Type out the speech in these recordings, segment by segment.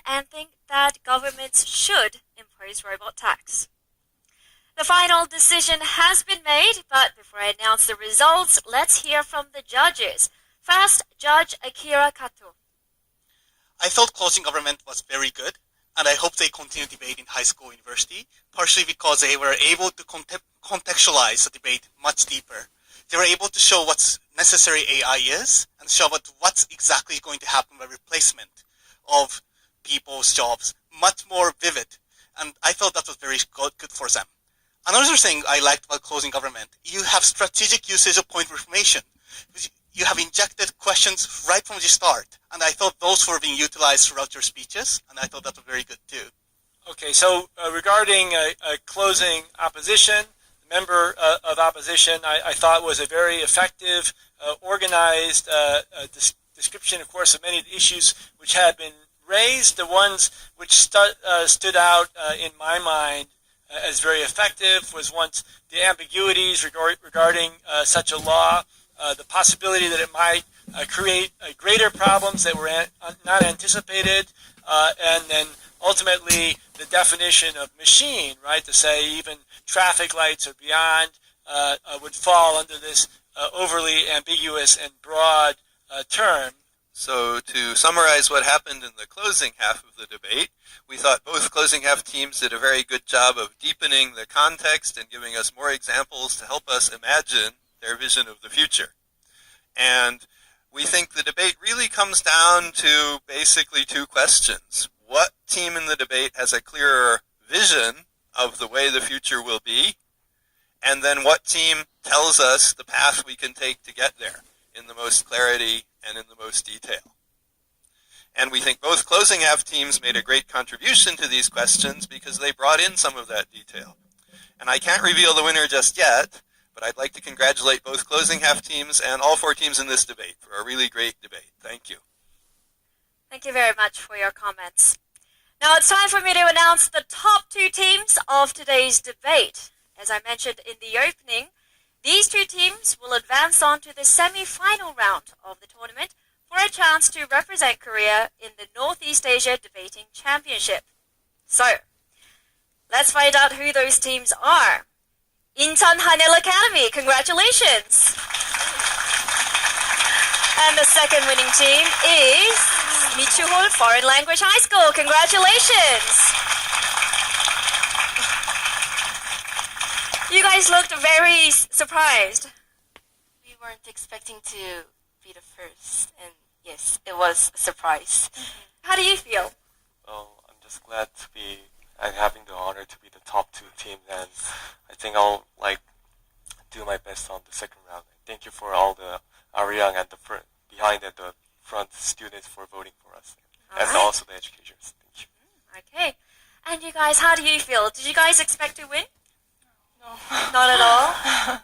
and think that governments should impose robot tax. The final decision has been made, but before I announce the results, let's hear from the judges. First, Judge Akira Kato. I thought closing government was very good, and I hope they continue debate in high school, university, partially because they were able to contextualize the debate much deeper. They were able to show what's necessary AI is, and show what's exactly going to happen by replacement of people's jobs, much more vivid. And I thought that was very good for them. Another thing I liked about closing government, you have strategic usage of point information. You have injected questions right from the start, and I thought those were being utilized throughout your speeches, and I thought that was very good too. Okay, so regarding closing opposition, the member of opposition I thought was a very effective, organized description, of course, of many of the issues which had been raised. The ones which stood out in my mind as very effective was once the ambiguities regarding such a law, the possibility that it might create greater problems that were not anticipated, and then ultimately the definition of machine, right, to say even traffic lights or beyond would fall under this overly ambiguous and broad term. So to summarize what happened in the closing half of the debate, we thought both closing half teams did a very good job of deepening the context and giving us more examples to help us imagine their vision of the future. And we think the debate really comes down to basically two questions. What team in the debate has a clearer vision of the way the future will be? And then what team tells us the path we can take to get there in the most clarity and in the most detail? And we think both closing half teams made a great contribution to these questions because they brought in some of that detail. And I can't reveal the winner just yet, but I'd like to congratulate both closing half teams and all four teams in this debate for a really great debate. Thank you. Thank you very much for your comments. Now it's time for me to announce the top two teams of today's debate. As I mentioned in the opening, these two teams will advance on to the semi-final round of the tournament for a chance to represent Korea in the Northeast Asia Debating Championship. So, let's find out who those teams are. Incheon Hanel Academy, congratulations! And the second winning team is Michuhol Foreign Language High School, congratulations! You guys looked very surprised. We weren't expecting to be the first, and yes, it was a surprise. How do you feel? Well, I'm just glad to be having the honor to be the top two teams, and I think I'll do my best on the second round. Thank you for all the Ariang and the behind and the front students for voting for us, and also the educators. Thank you. Okay, and you guys, how do you feel? Did you guys expect to win? No. Not at all?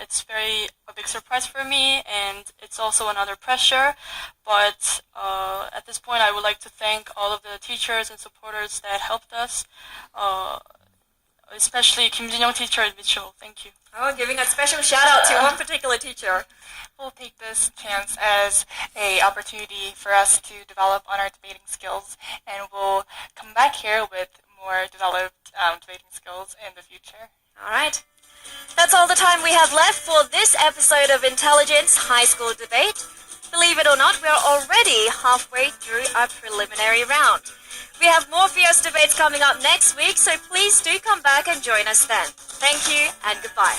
It's a big surprise for me, and it's also another pressure. But at this point, I would like to thank all of the teachers and supporters that helped us, especially Kim Jin-young teacher at Mitchell. Thank you. Oh, giving a special shout out to one particular teacher. We'll take this chance as an opportunity for us to develop on our debating skills, and we'll come back here with more developed debating skills in the future. All right. That's all the time we have left for this episode of Intelligence High School Debate. Believe it or not, we're already halfway through our preliminary round. We have more fierce debates coming up next week, so please do come back and join us then. Thank you and goodbye.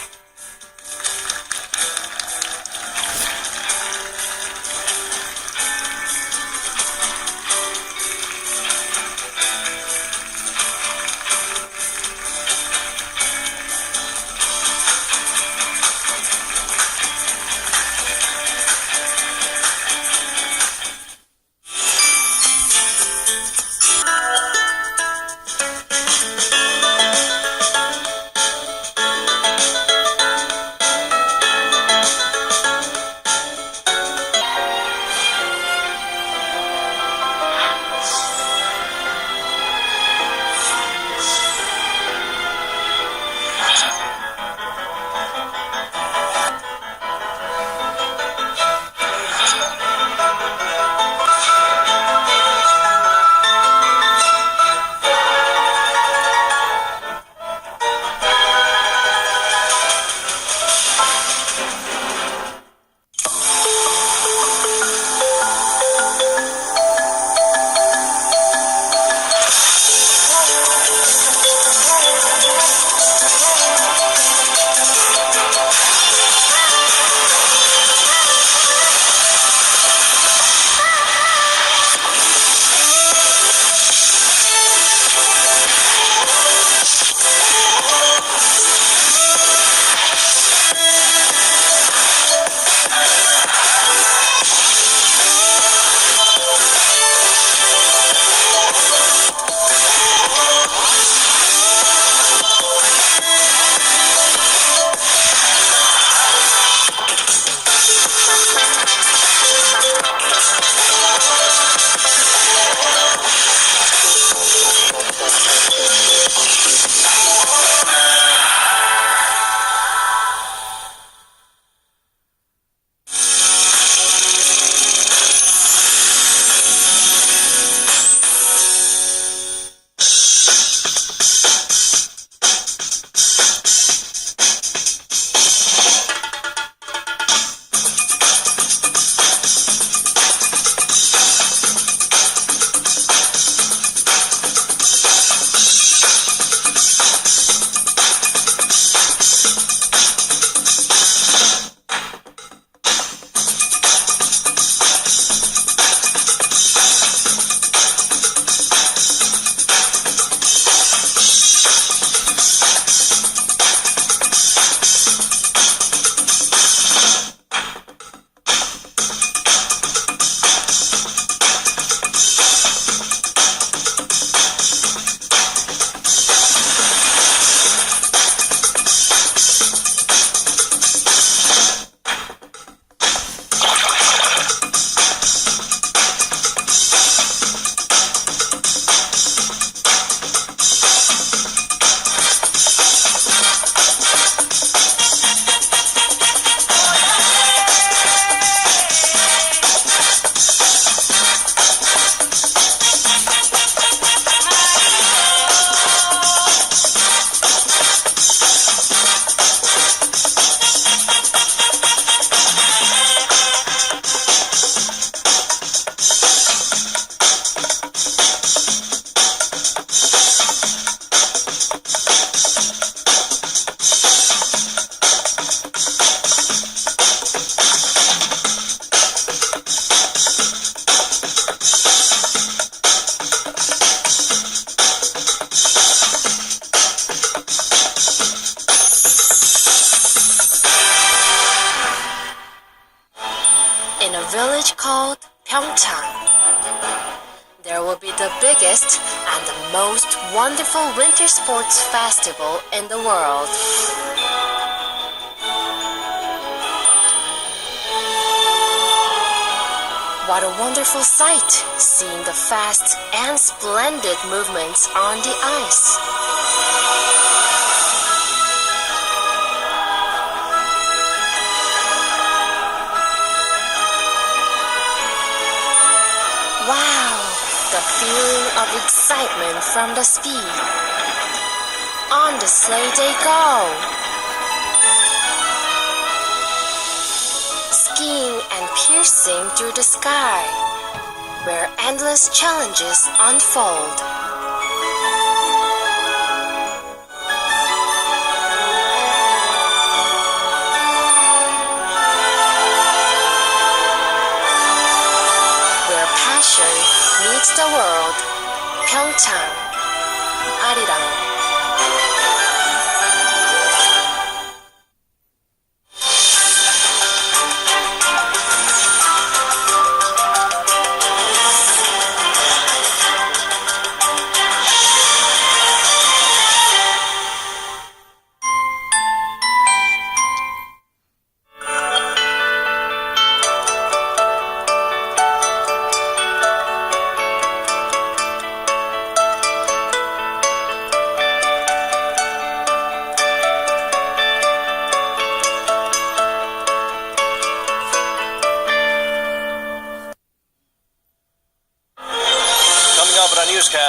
village called Pyeongchang. There will be the biggest and the most wonderful winter sports festival in the world. What a wonderful sight, seeing the fast and splendid movements on the ice. Wow, the feeling of excitement from the speed. On the sleigh they go. Skiing and piercing through the sky, where endless challenges unfold. Where passion meets the world. Pyeongchang, Arirang. Coming up on our newscast.